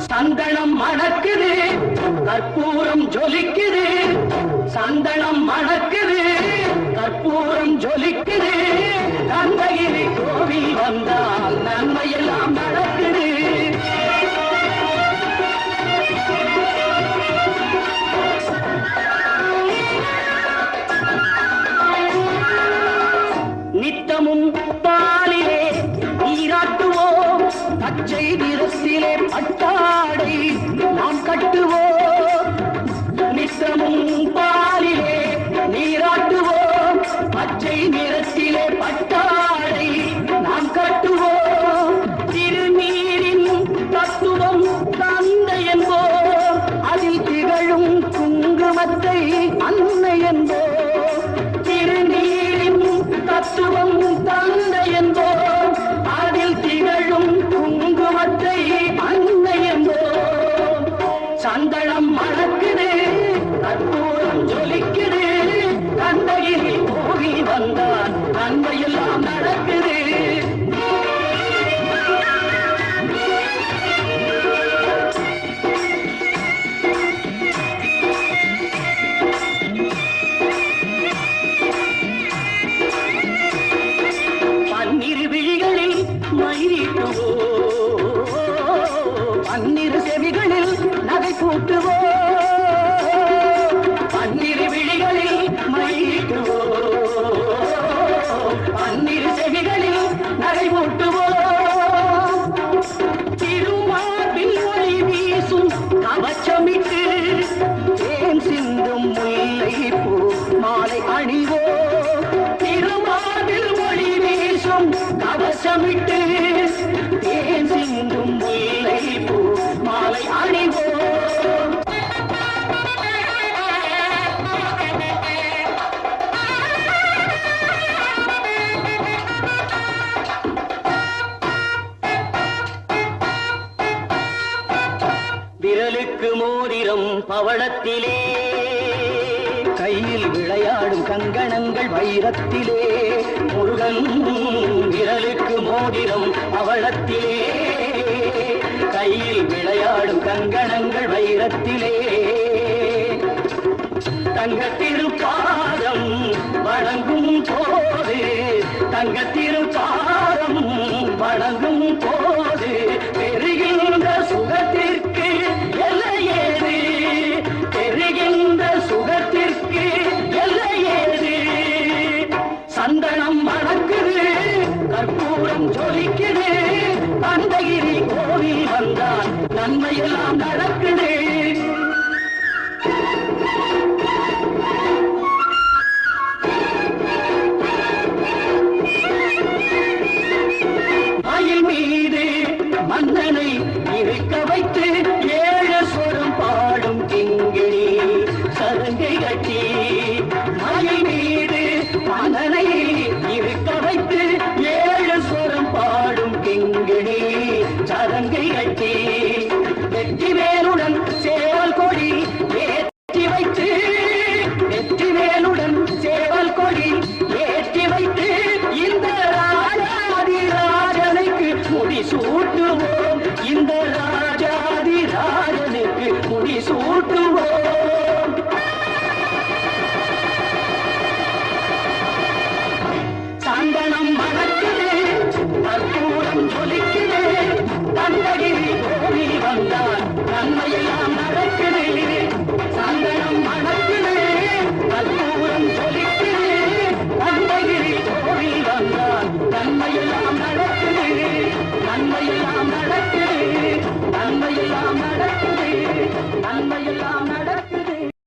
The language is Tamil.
சந்தனம் மணக்குது, கற்பூரம் ஜொலிக்குது. சந்தனம் மணக்குது, கற்பூரம் ஜொலிக்குது. கந்தகிரி கோவில் வந்தால் நன்மையெல்லாம் நடக்குது. நித்தமும் பாலிலே நீராட்டுவோம், பச்சை நிறத்திலே பட்டாடை நாம் கட்டுவோம். நித்தமும் பாலிலே நீராட்டுவோம், பச்சை நிறத்திலே பட்டாடை நாம் கட்டுவோம். திருநீரின் தத்துவம் தந்தை என்போம், அதில் திகழும் குங்குமத்தை அன்னை என்போம். திருநீரின் தத்துவம் தந்தை என்போம், அதில் திகழும் குங்குமத்தை அன்னை என்போம். சந்தனம் மணக்குது, கற்பூரம் ஜொலிக்குது. கந்தகிரி கோவில் வந்தான் நன்மையெல்லாம் நடக்குது. பன்னிரு விழிகளில் மயிலிட்டுவோ, பன்னிரு செவிகளில் நகை பூட்டுவோ. பன்னிரு விழிகளில் மயிலிட்டுவோ, பன்னிரு செவிகளில் நகை பூட்டுவோ. திருமார்பில் ஒளி வீசும் கவச்சமிட்டு தேன் சிந்தும் முல்லை பூ மாலை அணிவோ. திருமார்பில் ஒளி வீசும் கவசமிட்டு தேன் சிந்தும் முல்லை பூ மாலை அணிவோ. விரலுக்கு மோதிரம் பவளத்திலே, கையில் விளையாடும் கங்கணங்கள் வைரத்திலே. முருகன் விரலுக்கு மோதிரம் பவளத்திலே, கையில் விளையாடும் கங்கணங்கள் வைரத்திலே. தங்க திருப்பாதம் வணங்கும் போது, தங்க திருப்பாதம் வணங்கும்